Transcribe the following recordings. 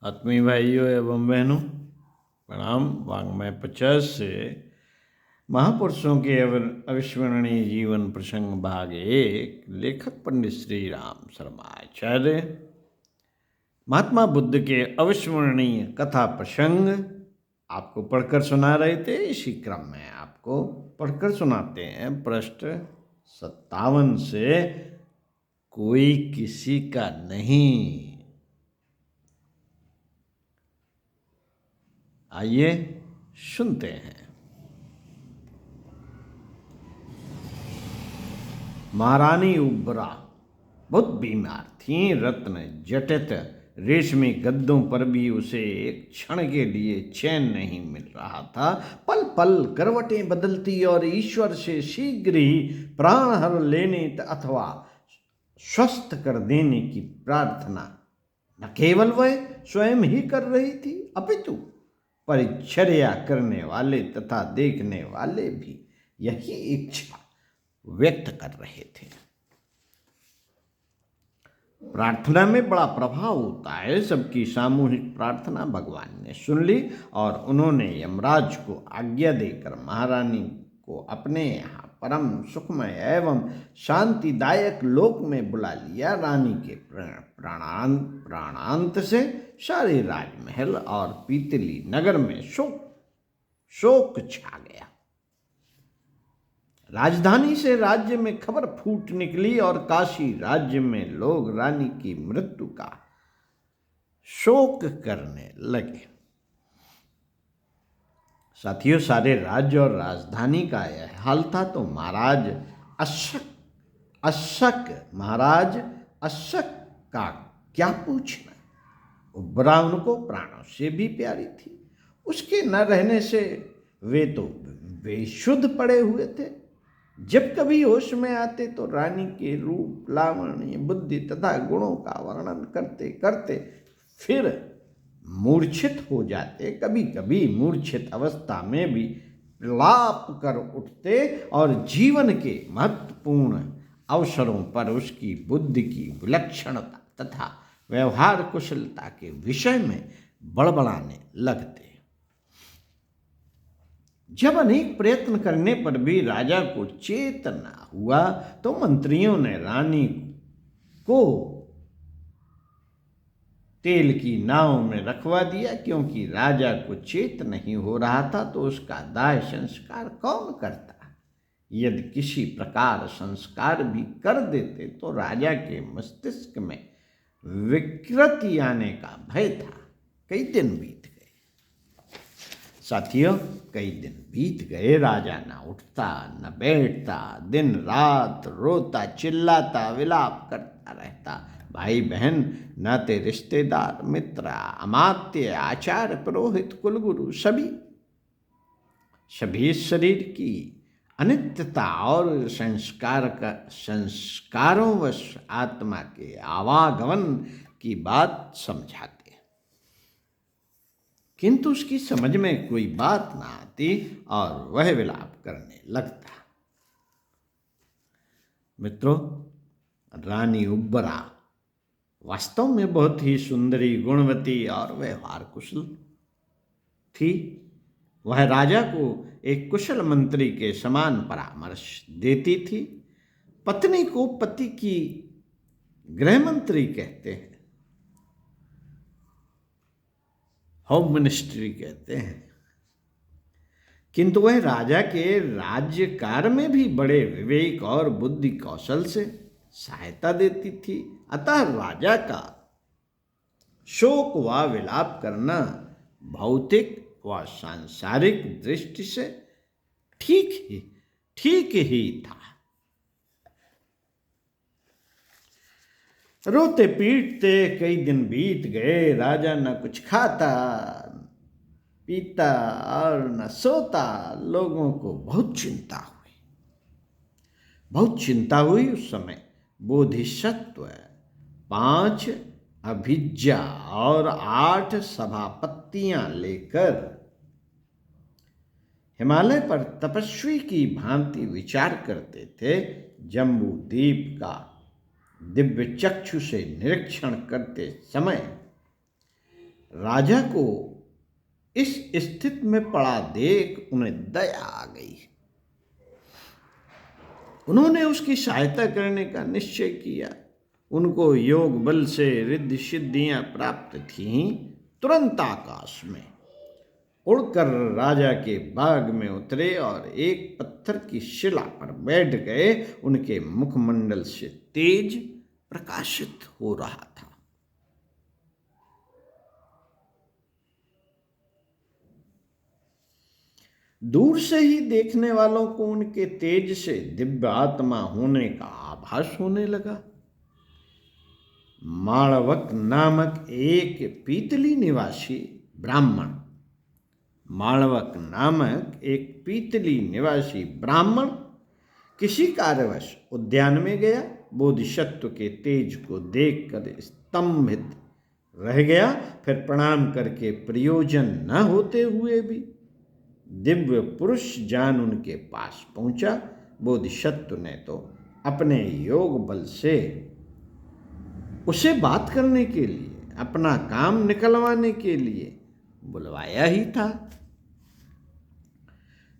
आत्मीय भाइयों एवं बहनों, प्रणाम। वाङ्मय 50 से महापुरुषों के अविस्मरणीय जीवन प्रसंग भाग 1, लेखक पंडित श्री राम शर्मा आचार्य। महात्मा बुद्ध के अविस्मरणीय कथा प्रसंग आपको पढ़कर सुना रहे थे। इसी क्रम में आपको पढ़कर सुनाते हैं पृष्ठ 57 से। कोई किसी का नहीं। आइए सुनते हैं। महारानी उब्बरा बहुत बीमार थीं। रत्न जटित रेशमी गद्दों पर भी उसे एक क्षण के लिए चैन नहीं मिल रहा था। पल पल करवटें बदलती और ईश्वर से शीघ्र ही प्राण हर लेने अथवा स्वस्थ कर देने की प्रार्थना न केवल वह स्वयं ही कर रही थी, अपितु परिचर्या करने वाले तथा देखने वाले भी यही इच्छा व्यक्त कर रहे थे। प्रार्थना में बड़ा प्रभाव होता है। सबकी सामूहिक प्रार्थना भगवान ने सुन ली और उन्होंने यमराज को आज्ञा देकर महारानी को अपने यहाँ परम सुखमय एवं शांतिदायक लोक में बुला लिया। रानी के प्राणांत से सारे राजमहल और पीतली नगर में शोक छा गया। राजधानी से राज्य में खबर फूट निकली और काशी राज्य में लोग रानी की मृत्यु का शोक करने लगे। साथियों, सारे राज्य और राजधानी का यह हाल था तो महाराज अशक का क्या पूछना। उब्बरा उनको प्राणों से भी प्यारी थी। उसके न रहने से वे तो बेशुद्ध पड़े हुए थे। जब कभी होश में आते तो रानी के रूप, लावण्य, बुद्धि तथा गुणों का वर्णन करते करते फिर मूर्छित हो जाते। कभी कभी मूर्छित अवस्था में भी प्रलाप कर उठते और जीवन के महत्वपूर्ण अवसरों पर उसकी बुद्धि की विलक्षणता तथा व्यवहार कुशलता के विषय में बड़बड़ाने लगते। जब अनेक प्रयत्न करने पर भी राजा को चेत न हुआ तो मंत्रियों ने रानी को तेल की नाव में रखवा दिया। क्योंकि राजा को चेत नहीं हो रहा था तो उसका दाह संस्कार कौन करता। यदि किसी प्रकार संस्कार भी कर देते तो राजा के मस्तिष्क में विकृति आने का भय था। कई दिन बीत गए। साथियों, कई दिन बीत गए। राजा न उठता न बैठता, दिन रात रोता चिल्लाता विलाप करता रहता। भाई बहन, नाते रिश्तेदार, मित्र, अमात्य, आचार्य, पुरोहित, कुलगुरु सभी शरीर की अनित्यता और संस्कारों व आत्मा के आवागमन की बात समझाते, किंतु उसकी समझ में कोई बात ना आती और वह विलाप करने लगता। मित्रों, रानी उब्बरा वास्तव में बहुत ही सुंदरी, गुणवती और व्यवहार कुशल थी। वह राजा को एक कुशल मंत्री के समान परामर्श देती थी। पत्नी को पति की गृह मंत्री कहते हैं, होम मिनिस्ट्री कहते हैं, किंतु वह राजा के राज्य कार्य में भी बड़े विवेक और बुद्धि कौशल से सहायता देती थी। अतः राजा का शोक व विलाप करना भौतिक व सांसारिक दृष्टि से ठीक ही था। रोते पीटते कई दिन बीत गए। राजा न कुछ खाता पीता और न सोता। लोगों को बहुत चिंता हुई। उस समय बोधिसत्व 5 अभिज्ञा और 8 सभापतियां लेकर हिमालय पर तपस्वी की भांति विचार करते थे। जम्बू द्वीप का दिव्य चक्षु से निरीक्षण करते समय राजा को इस स्थिति में पड़ा देख उन्हें दया आ गई। उन्होंने उसकी सहायता करने का निश्चय किया। उनको योग बल से रिद्धि सिद्धियां प्राप्त थीं। तुरंत आकाश में उड़कर राजा के बाग में उतरे और एक पत्थर की शिला पर बैठ गए। उनके मुखमंडल से तेज प्रकाशित हो रहा था। दूर से ही देखने वालों को उनके तेज से दिव्य आत्मा होने का आभास होने लगा। मालवक नामक एक पीतली निवासी ब्राह्मण किसी कार्यवश उद्यान में गया। बोधिसत्व के तेज को देखकर स्तंभित रह गया। फिर प्रणाम करके प्रयोजन न होते हुए भी दिव्य पुरुष जान उनके पास पहुंचा। बोधिसत्व ने तो अपने योग बल से उसे बात करने के लिए, अपना काम निकलवाने के लिए बुलवाया ही था।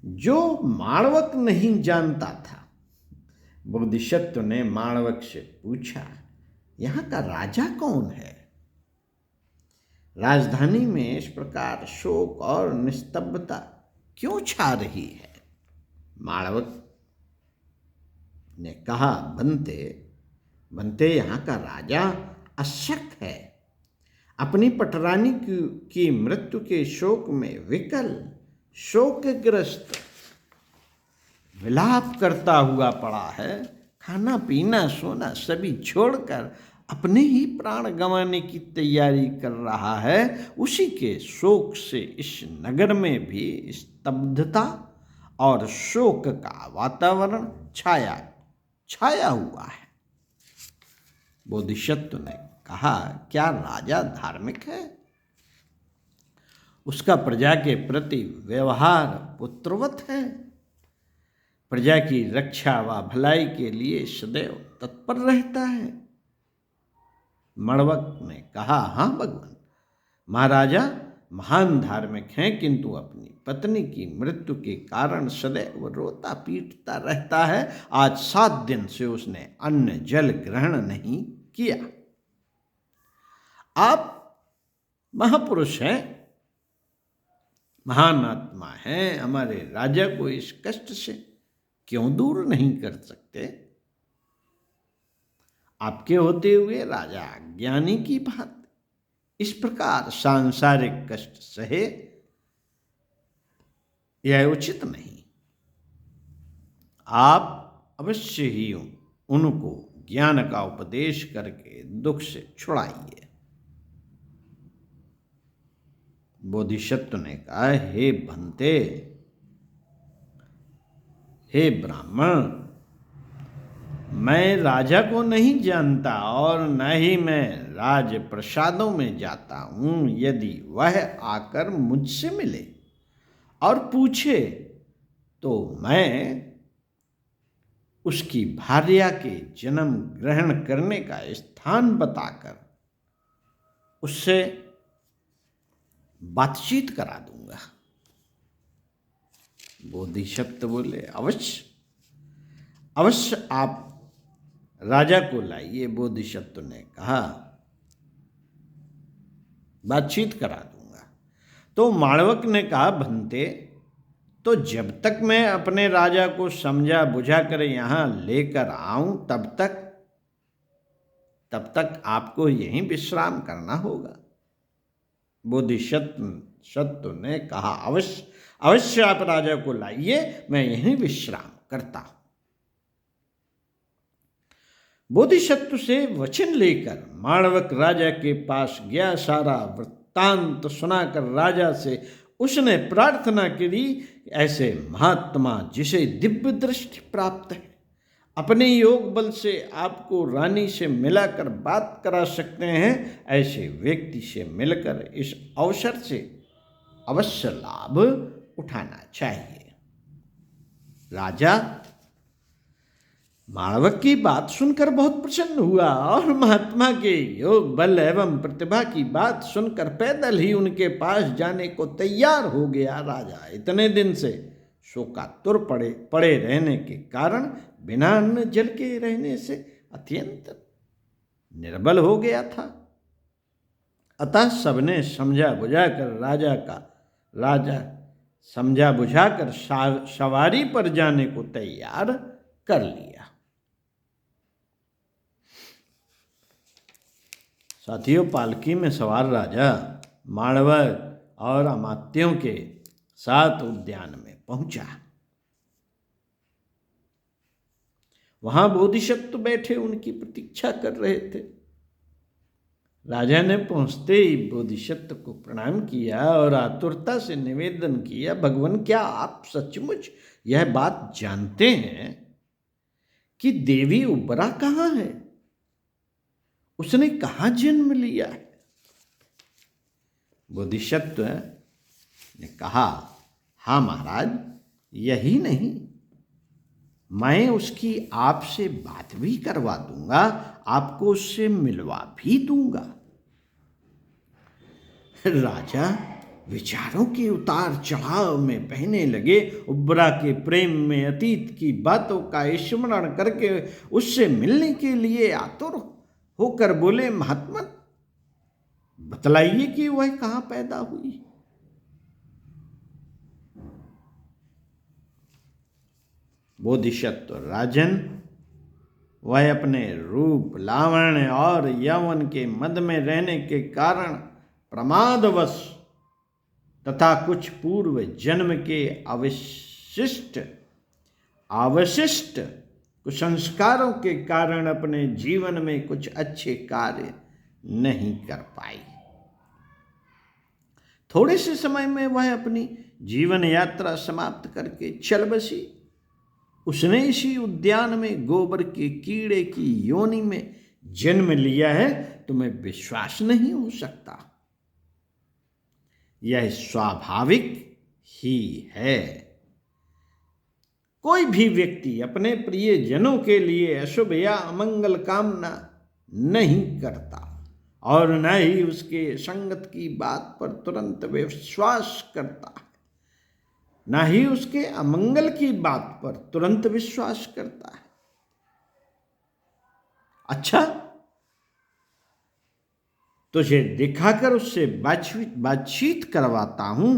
जो मालवक नहीं जानता था, बोधिसत्व ने मालवक से पूछा, यहाँ का राजा कौन है? राजधानी में इस प्रकार शोक और निस्तब्धता क्यों छा रही है? मालवक ने कहा, बनते यहाँ का राजा अशक है। अपनी पटरानी की मृत्यु के शोक में विकल, शोकग्रस्त विलाप करता हुआ पड़ा है। खाना पीना सोना सभी छोड़कर अपने ही प्राण गंवाने की तैयारी कर रहा है। उसी के शोक से इस नगर में भी स्तब्धता और शोक का वातावरण छाया हुआ है। बोधिसत्व ने कहा, क्या राजा धार्मिक है? उसका प्रजा के प्रति व्यवहार पुत्रवत है। प्रजा की रक्षा व भलाई के लिए सदैव तत्पर रहता है। मालवक ने कहा, हाँ भगवान, महाराजा महान धार्मिक हैं, किंतु अपनी पत्नी की मृत्यु के कारण सदैव रोता पीटता रहता है। आज 7 दिन से उसने अन्न जल ग्रहण नहीं किया। आप महापुरुष हैं, महान आत्मा हैं, हमारे राजा को इस कष्ट से क्यों दूर नहीं कर सकते? आपके होते हुए राजा ज्ञानी की बात इस प्रकार सांसारिक कष्ट सहे, यह उचित नहीं। आप अवश्य ही उनको ज्ञान का उपदेश करके दुख से छुड़ाइए। बोधिसत्व ने कहा, हे भंते, हे ब्राह्मण, मैं राजा को नहीं जानता और न ही मैं राज प्रसादों में जाता हूँ। यदि वह आकर मुझसे मिले और पूछे तो मैं उसकी भार्या के जन्म ग्रहण करने का स्थान बताकर उससे बातचीत करा दूंगा। बोधिसत्व बोले, अवश्य आप राजा को लाइए। बोधिसत्व ने कहा, बातचीत करा दूंगा। तो मालवक ने कहा, भंते, तो जब तक मैं अपने राजा को समझा बुझा कर यहाँ लेकर आऊं तब तक आपको यहीं विश्राम करना होगा। बोधिसत्व ने कहा, अवश्य आप राजा को लाइए, मैं यहीं विश्राम करता हूं। बोधिसत्व से वचन लेकर मालवक राजा के पास गया। सारा वृत्तांत सुनाकर राजा से उसने प्रार्थना करी, ऐसे महात्मा जिसे दिव्य दृष्टि प्राप्त है, अपने योग बल से आपको रानी से मिलाकर बात करा सकते हैं, ऐसे व्यक्ति से मिलकर इस अवसर से अवश्य लाभ उठाना चाहिए। राजा माणवक की बात सुनकर बहुत प्रसन्न हुआ और महात्मा के योग बल एवं प्रतिभा की बात सुनकर पैदल ही उनके पास जाने को तैयार हो गया। राजा इतने दिन से शोकातुर पड़े रहने के कारण बिना अन्न जल के रहने से अत्यंत निर्बल हो गया था। अतः सबने समझा बुझाकर राजा समझा बुझाकर सवारी पर जाने को तैयार कर लिया। साथियों, पालकी में सवार राजा माणवक और अमात्यों के साथ उद्यान में पहुंचा। वहां बोधिसत्व बैठे उनकी प्रतीक्षा कर रहे थे। राजा ने पहुंचते ही बोधिसत्व को प्रणाम किया और आतुरता से निवेदन किया, भगवान, क्या आप सचमुच यह बात जानते हैं कि देवी उबरा कहाँ है? उसने कहाँ जन्म लिया है? बोधिसत्व ने कहा, हाँ महाराज, यही नहीं, मैं उसकी आपसे बात भी करवा दूंगा, आपको उससे मिलवा भी दूंगा। राजा विचारों के उतार चढ़ाव में बहने लगे। उबरा के प्रेम में अतीत की बातों का स्मरण करके उससे मिलने के लिए आतुर होकर बोले, महात्मा, बतलाइए कि वह कहाँ पैदा हुई। बोधिसत्व राजन, वह अपने रूप, लावण्य और यौवन के मद में रहने के कारण प्रमादवश तथा कुछ पूर्व जन्म के अवशिष्ट कुसंस्कारों के कारण अपने जीवन में कुछ अच्छे कार्य नहीं कर पाई। थोड़े से समय में वह अपनी जीवन यात्रा समाप्त करके चल बसी। उसने इसी उद्यान में गोबर के कीड़े की योनि में जन्म लिया है। तुम्हें विश्वास नहीं हो सकता। यह स्वाभाविक ही है। कोई भी व्यक्ति अपने प्रियजनों के लिए अशुभ या अमंगल कामना नहीं करता और न ही उसके संगत की बात पर तुरंत विश्वास करता है, न ही उसके अमंगल की बात पर तुरंत विश्वास करता है। अच्छा, तुझे दिखाकर उससे बातचीत करवाता हूं,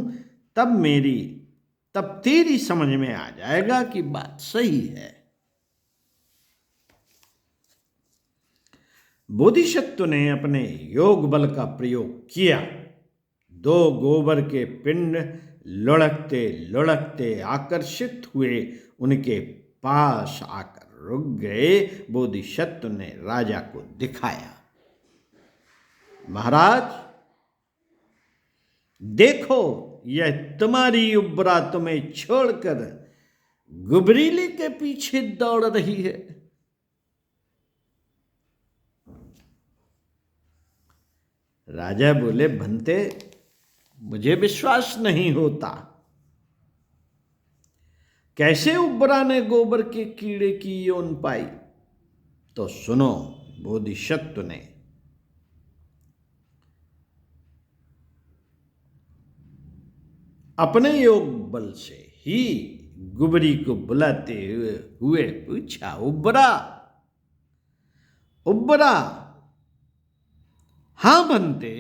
तब तेरी समझ में आ जाएगा कि बात सही है। बोधिसत्व ने अपने योग बल का प्रयोग किया। 2 गोबर के पिंड लुढ़कते लुढ़कते आकर्षित हुए उनके पास आकर रुक गए। बोधिसत्व ने राजा को दिखाया, महाराज, देखो, यह तुम्हारी उबरा तुम्हें छोड़कर गुबरीली के पीछे दौड़ रही है। राजा बोले, भंते, मुझे विश्वास नहीं होता। कैसे उबरा ने गोबर के कीड़े की योन पाई? तो सुनो, बोधिसत्व ने अपने योग बल से ही गुबरी को बुलाते हुए पूछा, उबरा, हाँ बनते,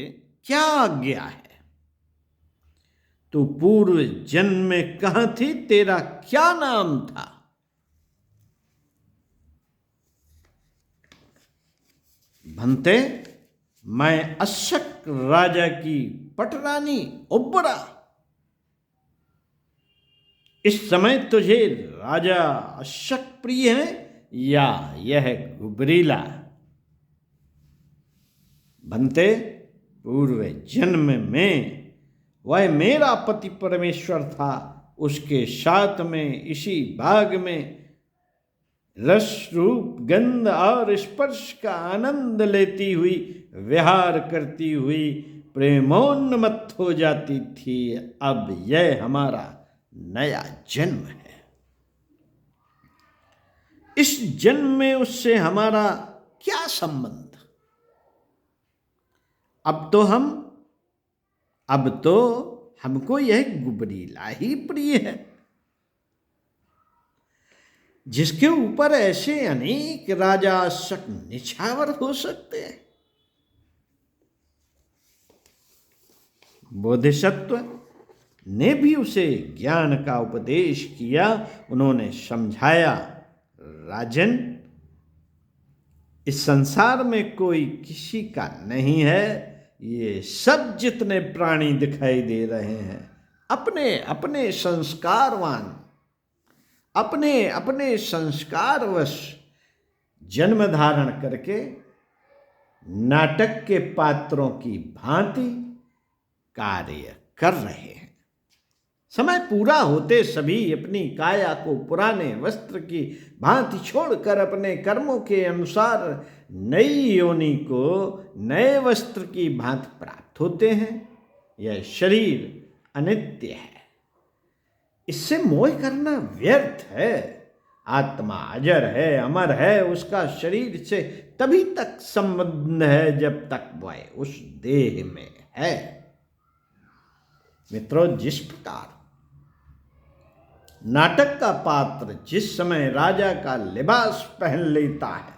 क्या आज्ञा है? तू पूर्व जन्म में कहां थी? तेरा क्या नाम था? भंते, मैं अशक राजा की पटरानी उबरा। इस समय तुझे राजा अशक प्रिय है या यह गुबरीला? भंते, पूर्व जन्म में वह मेरा पति परमेश्वर था। उसके साथ में इसी बाग में रस, रूप, गंध और स्पर्श का आनंद लेती हुई, विहार करती हुई प्रेमोन्मत्त हो जाती थी। अब यह हमारा नया जन्म है। इस जन्म में उससे हमारा क्या संबंध? अब तो हमको यह गुबरीला ही प्रिय है, जिसके ऊपर ऐसे अनेक राजा शक निछावर हो सकते हैं। बोधिसत्व ने भी उसे ज्ञान का उपदेश किया। उन्होंने समझाया, राजन, इस संसार में कोई किसी का नहीं है। ये सब जितने प्राणी दिखाई दे रहे हैं अपने अपने संस्कारवश जन्म धारण करके नाटक के पात्रों की भांति कार्य कर रहे हैं। समय पूरा होते सभी अपनी काया को पुराने वस्त्र की भांति छोड़कर अपने कर्मों के अनुसार नई योनि को नए वस्त्र की भांति प्राप्त होते हैं। यह शरीर अनित्य है, इससे मोह करना व्यर्थ है। आत्मा अजर है, अमर है, उसका शरीर से तभी तक संबंध है जब तक वह उस देह में है। मित्रों, जिस प्रकार नाटक का पात्र जिस समय राजा का लिबास पहन लेता है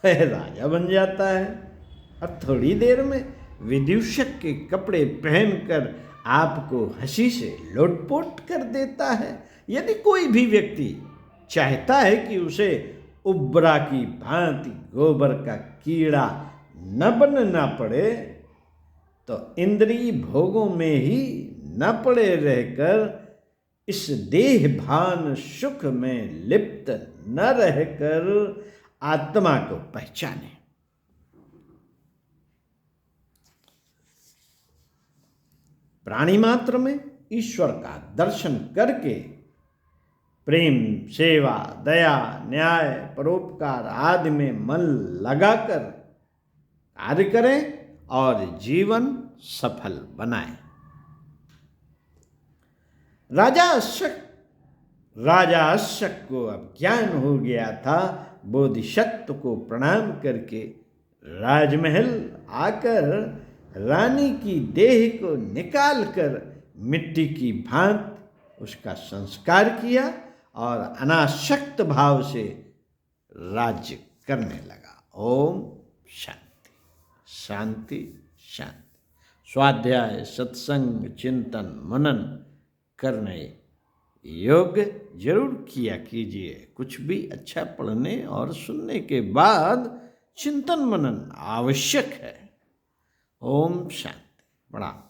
वह राजा बन जाता है, और थोड़ी देर में विदूषक के कपड़े पहनकर आपको हंसी से लोटपोट कर देता है। यदि कोई भी व्यक्ति चाहता है कि उसे उब्रा की भांति गोबर का कीड़ा न बनना पड़े, तो इंद्रिय भोगों में ही न पड़े रहकर इस देह भान सुख में लिप्त न रहकर आत्मा को पहचाने। प्राणी मात्र में ईश्वर का दर्शन करके प्रेम, सेवा, दया, न्याय, परोपकार आदि में मन लगाकर कार्य करें और जीवन सफल बनाएं। राजा अशक को अब ज्ञान हो गया था। बोधिसत्व को प्रणाम करके राजमहल आकर रानी की देह को निकालकर मिट्टी की भांति उसका संस्कार किया और अनासक्त भाव से राज्य करने लगा। ओम शांति शांति शांति। स्वाध्याय, सत्संग, चिंतन, मनन करने योग्य जरूर किया कीजिए। कुछ भी अच्छा पढ़ने और सुनने के बाद चिंतन मनन आवश्यक है। ओम शांति। प्रणाम।